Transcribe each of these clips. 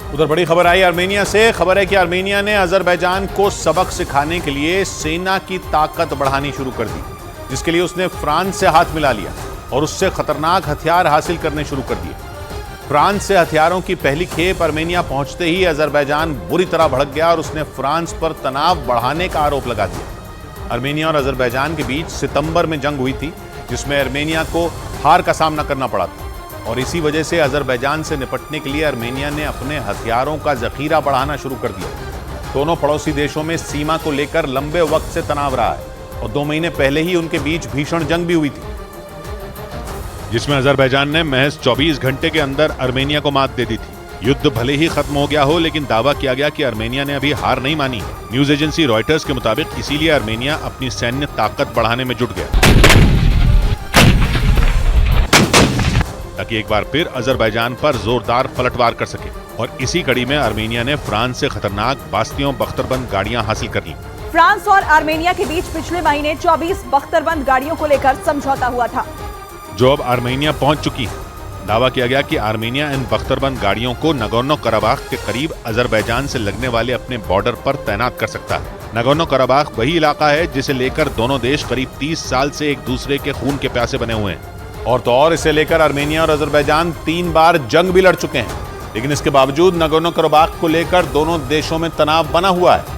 उधर बड़ी खबर आई आर्मेनिया से। खबर है कि आर्मेनिया ने अजरबैजान को सबक सिखाने के लिए सेना की ताकत बढ़ानी शुरू कर दी, जिसके लिए उसने फ्रांस से हाथ मिला लिया और उससे खतरनाक हथियार हासिल करने शुरू कर दिए। फ्रांस से हथियारों की पहली खेप आर्मेनिया पहुंचते ही अजरबैजान बुरी तरह भड़क गया और उसने फ्रांस पर तनाव बढ़ाने का आरोप लगा दिया। आर्मेनिया और अजरबैजान के बीच सितंबर में जंग हुई थी, जिसमें आर्मेनिया को हार का सामना करना पड़ा था और इसी वजह से अजरबैजान से निपटने के लिए आर्मेनिया ने अपने हथियारों का जखीरा बढ़ाना शुरू कर दिया। दोनों पड़ोसी देशों में सीमा को लेकर लंबे वक्त से तनाव रहा है और 2 महीने पहले ही उनके बीच भीषण जंग भी हुई थी, जिसमें अजरबैजान ने महज 24 घंटे के अंदर आर्मेनिया को मात दे दी थी। युद्ध भले ही खत्म हो गया हो, लेकिन दावा किया गया कि आर्मेनिया ने अभी हार नहीं मानी है। न्यूज एजेंसी रॉयटर्स के मुताबिक इसीलिए आर्मेनिया अपनी सैन्य ताकत बढ़ाने में जुट गया ताकि एक बार फिर अजरबैजान पर जोरदार पलटवार कर सके। और इसी कड़ी में आर्मेनिया ने फ्रांस से खतरनाक बास्तियों बख्तरबंद गाड़ियां हासिल कर ली। फ्रांस और आर्मेनिया के बीच पिछले महीने 24 बख्तरबंद गाड़ियों को लेकर समझौता हुआ था, जो अब आर्मेनिया पहुंच चुकी है। दावा किया गया कि आर्मेनिया इन बख्तरबंद गाड़ियों को नगोर्नो कराबाख के करीब अजरबैजान से लगने वाले अपने बॉर्डर पर तैनात कर सकता है। नगोर्नो कराबाख वही इलाका है जिसे लेकर दोनों देश करीब 30 साल से एक दूसरे के खून के प्यासे बने हुए हैं। और तो और इसे लेकर आर्मेनिया और अजरबैजान 3 बार जंग भी लड़ चुके हैं, लेकिन इसके बावजूद नगोर्नो कराबाख को लेकर दोनों देशों में तनाव बना हुआ है।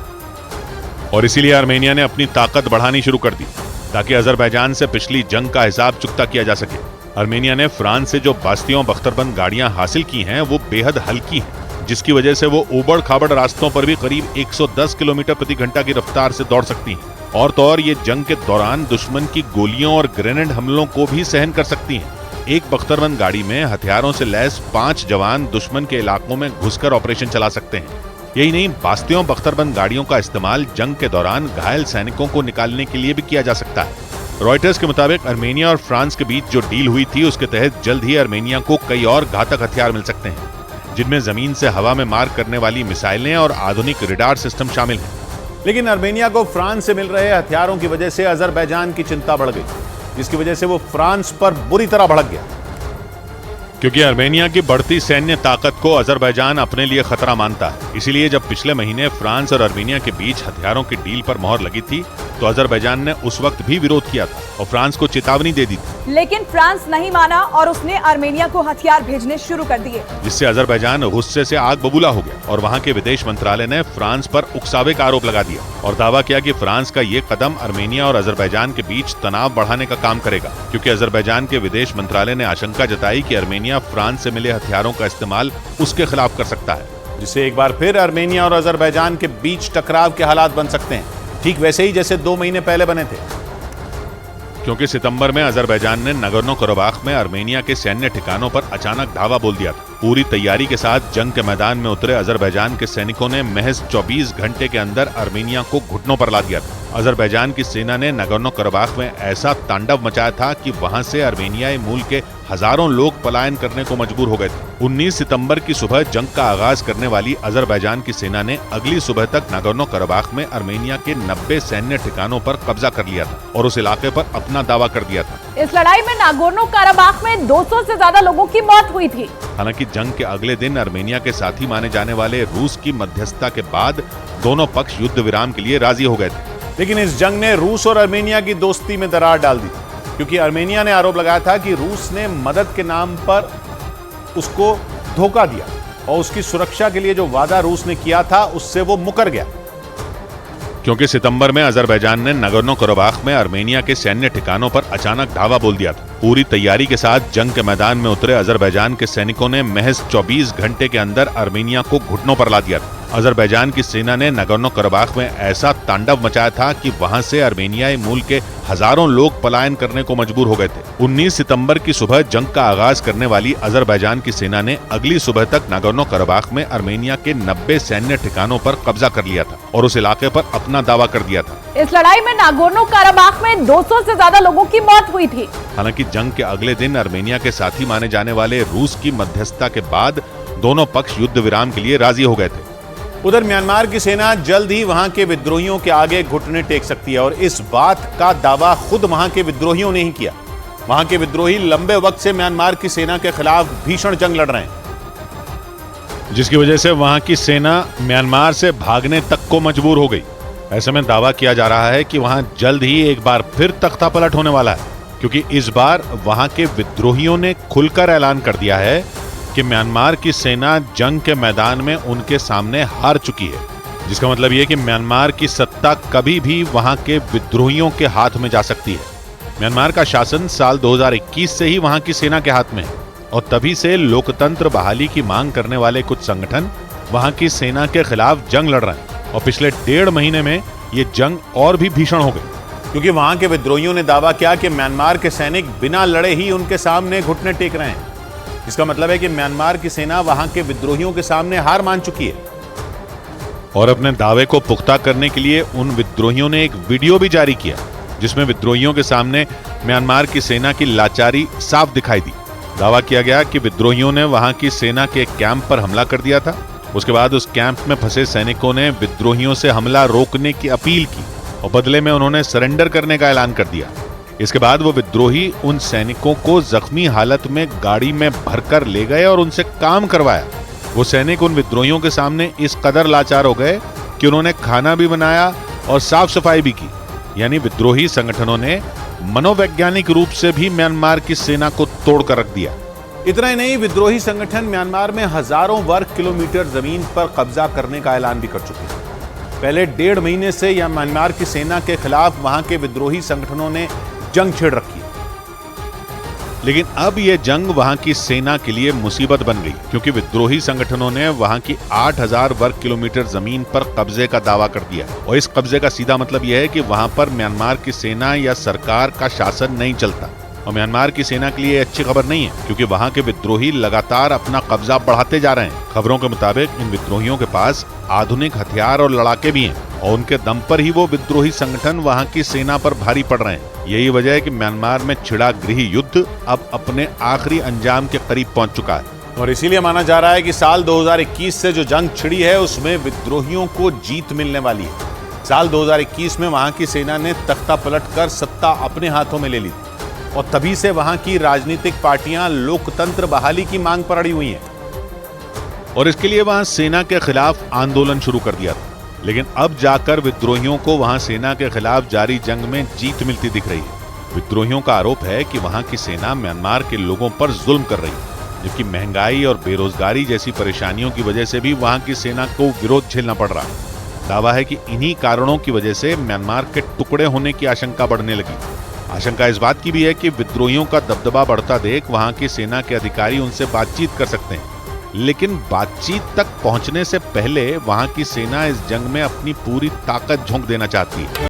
और इसीलिए आर्मेनिया ने अपनी ताकत बढ़ानी शुरू कर दी ताकि अजरबैजान से पिछली जंग का हिसाब चुकता किया जा सके। आर्मेनिया ने फ्रांस से जो बास्तियों बख्तरबंद गाड़ियां हासिल की हैं, वो बेहद हल्की हैं, जिसकी वजह से वो ऊबड़ खाबड़ रास्तों पर भी करीब 110 किलोमीटर प्रति घंटा की रफ्तार से दौड़ सकती हैं। और तो और ये जंग के दौरान दुश्मन की गोलियों और ग्रेनेड हमलों को भी सहन कर सकती हैं। एक बख्तरबंद गाड़ी में हथियारों से लैस 5 जवान दुश्मन के इलाकों में घुसकर ऑपरेशन चला सकते हैं। यही नहीं, बास्तियों बख्तरबंद गाड़ियों का इस्तेमाल जंग के दौरान घायल सैनिकों को निकालने के लिए भी किया जा सकता है। रॉयटर्स के मुताबिक आर्मेनिया और फ्रांस के बीच जो डील हुई थी, उसके तहत जल्द ही आर्मेनिया को कई और घातक हथियार मिल सकते हैं, जिनमें जमीन से हवा में मार करने वाली मिसाइलें और आधुनिक रडार सिस्टम शामिल हैं। लेकिन आर्मेनिया को फ्रांस से मिल रहे हथियारों की वजह से अजरबैजान की चिंता बढ़ गई, जिसकी वजह से वो फ्रांस पर बुरी तरह भड़क गया, क्योंकि आर्मेनिया की बढ़ती सैन्य ताकत को अजरबैजान अपने लिए खतरा मानता है। इसीलिए जब पिछले महीने फ्रांस और आर्मेनिया के बीच हथियारों की डील पर मोहर लगी थी, तो अजरबैजान ने उस वक्त भी विरोध किया था और फ्रांस को चेतावनी दे दी थी। लेकिन फ्रांस नहीं माना और उसने आर्मेनिया को हथियार भेजने शुरू कर दिए, जिससे अजरबैजान गुस्से से आग बबूला हो गया और वहां के विदेश मंत्रालय ने फ्रांस पर उकसावे का आरोप लगा दिया और दावा किया कि फ्रांस का ये कदम आर्मेनिया और अजरबैजान के बीच तनाव बढ़ाने का काम करेगा, क्योंकि अजरबैजान के विदेश मंत्रालय ने आशंका जताई कि आर्मेनिया फ्रांस से मिले हथियारों का इस्तेमाल उसके खिलाफ कर सकता है, जिससे एक बार फिर आर्मेनिया और अजरबैजान के बीच टकराव के हालात बन सकते हैं, ठीक वैसे ही जैसे 2 महीने पहले बने थे। क्योंकि सितंबर में अजरबैजान ने नगोर्नो कराबाख में आर्मेनिया के सैन्य ठिकानों पर अचानक धावा बोल दिया था। पूरी तैयारी के साथ जंग के मैदान में उतरे अजरबैजान के सैनिकों ने महज 24 घंटे के अंदर आर्मेनिया को घुटनों पर ला दिया था। अजरबैजान की सेना ने नगोर्नो कराबाख में ऐसा तांडव मचाया था कि वहां से आर्मेनियाई मूल के हजारों लोग पलायन करने को मजबूर हो गए थे। 19 सितंबर की सुबह जंग का आगाज करने वाली अजरबैजान की सेना ने अगली सुबह तक नगोर्नो कराबाख में आर्मेनिया के 90 सैन्य ठिकानों पर कब्जा कर लिया था और उस इलाके पर अपना दावा कर दिया था। इस लड़ाई में नागोर्नो कराबाख में 200 से ज्यादा लोगों की मौत हुई थी। हालांकि जंग के अगले दिन आर्मेनिया के साथी माने जाने वाले रूस की मध्यस्थता के बाद दोनों पक्ष युद्ध विराम के लिए राजी हो गए थे, लेकिन इस जंग ने रूस और आर्मेनिया की दोस्ती में दरार डाल दी, क्योंकि आर्मेनिया ने आरोप लगाया था कि रूस ने मदद के नाम पर उसको धोखा दिया और उसकी सुरक्षा के लिए जो वादा रूस ने किया था उससे वो मुकर गया। क्योंकि सितंबर में अजरबैजान ने नगोर्नो कराबाख में आर्मेनिया के सैन्य ठिकानों पर अचानक धावा बोल दिया था। पूरी तैयारी के साथ जंग के मैदान में उतरे अजरबैजान के सैनिकों ने महज 24 घंटे के अंदर आर्मेनिया को घुटनों पर ला दिया था। अजरबैजान की सेना ने नगोर्नो कराबाख में ऐसा तांडव मचाया था कि वहां से आर्मेनियाई मूल के हजारों लोग पलायन करने को मजबूर हो गए थे। 19 सितंबर की सुबह जंग का आगाज करने वाली अजरबैजान की सेना ने अगली सुबह तक नगोर्नो कराबाख में आर्मेनिया के 90 सैन्य ठिकानों पर कब्जा कर लिया था और उस इलाके पर अपना दावा कर दिया था। इस लड़ाई में नागोर्नो कराबाख में 200 से ज्यादा लोगों की मौत हुई थी। हालांकि जंग के अगले दिन आर्मेनिया के साथी माने जाने वाले रूस की मध्यस्थता के बाद दोनों पक्ष युद्ध विराम के लिए राजी हो गए थे। उधर म्यांमार की सेना जल्द ही वहां के विद्रोहियों के आगे घुटने टेक सकती है और इस बात का दावा खुद वहां के विद्रोहियों ने ही किया। वहां के विद्रोही लंबे वक्त से म्यांमार की सेना के खिलाफ भीषण जंग लड़ रहे हैं। जिसकी वजह से वहां की सेना म्यांमार से भागने तक को मजबूर हो गई। ऐसे में दावा किया जा रहा है कि वहां जल्द ही एक बार फिर तख्तापलट होने वाला है, क्योंकि इस बार वहां के विद्रोहियों ने खुलकर ऐलान कर दिया है कि म्यांमार की सेना जंग के मैदान में उनके सामने हार चुकी है। जिसका मतलब यह कि म्यांमार की सत्ता कभी भी वहां के विद्रोहियों के हाथ में जा सकती है। म्यांमार का शासन साल 2021 से ही वहां की सेना के हाथ में है और तभी से लोकतंत्र बहाली की मांग करने वाले कुछ संगठन वहां की सेना के खिलाफ जंग लड़ रहे हैं और पिछले 1.5 महीने में ये जंग और भी भीषण हो गई, क्योंकि वहां के विद्रोहियों ने दावा किया कि म्यांमार के सैनिक बिना लड़े ही उनके सामने घुटने टेक रहे हैं। इसका मतलब है कि म्यांमार की सेना वहां के विद्रोहियों के सामने हार मान चुकी है। और अपने दावे को पुख्ता करने के लिए उन विद्रोहियों ने एक वीडियो भी जारी किया, जिसमें विद्रोहियों के सामने म्यांमार की सेना की लाचारी साफ दिखाई दी। दावा किया गया कि विद्रोहियों ने वहां की सेना के कैंप पर हमला कर दिया था। उसके बाद उस कैंप में फंसे सैनिकों ने विद्रोहियों से हमला रोकने की अपील की और बदले में उन्होंने सरेंडर करने का ऐलान कर दिया। इसके बाद वो विद्रोही उन सैनिकों को जख्मी हालत में गाड़ी में भरकर ले गए और उनसे काम करवाया। वो सैनिक उन विद्रोहियों के सामने इस कदर लाचार हो गए कि उन्होंने खाना भी बनाया और साफ सफाई भी की। यानी विद्रोही संगठनों ने मनोवैज्ञानिक रूप से भी म्यांमार की सेना को तोड़कर रख दिया। इतना ही नहीं, विद्रोही संगठन म्यांमार में हजारों वर्ग किलोमीटर जमीन पर कब्जा करने का ऐलान भी कर चुके हैं। पहले 1.5 महीने से यह म्यांमार की सेना के खिलाफ वहां के विद्रोही संगठनों ने जंग छेड़ रखी है। लेकिन अब यह जंग वहां की सेना के लिए मुसीबत बन गई, क्योंकि विद्रोही संगठनों ने वहां की 8000 वर्ग किलोमीटर जमीन पर कब्जे का दावा कर दिया। और इस कब्जे का सीधा मतलब यह है कि वहां पर म्यांमार की सेना या सरकार का शासन नहीं चलता। और म्यांमार की सेना के लिए अच्छी खबर नहीं है, क्योंकि वहां के विद्रोही लगातार अपना कब्जा बढ़ाते जा रहे हैं। खबरों के मुताबिक इन विद्रोहियों के पास आधुनिक हथियार और लड़ाके भी हैं और उनके दम पर ही वो विद्रोही संगठन वहां की सेना पर भारी पड़ रहे हैं। यही वजह है कि म्यांमार में छिड़ा गृह युद्ध अब अपने आखिरी अंजाम के करीब पहुंच चुका है। और इसीलिए माना जा रहा है कि साल 2021 से जो जंग छिड़ी है उसमें विद्रोहियों को जीत मिलने वाली है। साल 2021 में वहां की सेना ने तख्ता पलटकर सत्ता अपने हाथों में ले ली और तभी से वहां की राजनीतिक पार्टियां लोकतंत्र बहाली की मांग पर अड़ी हुई हैं और इसके लिए वहां सेना के खिलाफ आंदोलन शुरू कर दिया था। लेकिन अब जाकर विद्रोहियों को वहां सेना के खिलाफ जारी जंग में जीत मिलती दिख रही है। विद्रोहियों का आरोप है कि वहां की सेना म्यांमार के लोगों पर जुल्म कर रही है, जबकि महंगाई और बेरोजगारी जैसी परेशानियों की वजह से भी वहां की सेना को विरोध झेलना पड़ रहा है। दावा है कि इन्हीं कारणों की वजह से म्यांमार के टुकड़े होने की आशंका बढ़ने लगी। आशंका इस बात की भी है कि विद्रोहियों का दबदबा बढ़ता देख वहां की सेना के अधिकारी उनसे बातचीत कर सकते हैं, लेकिन बातचीत तक पहुंचने से पहले वहां की सेना इस जंग में अपनी पूरी ताकत झोंक देना चाहती है।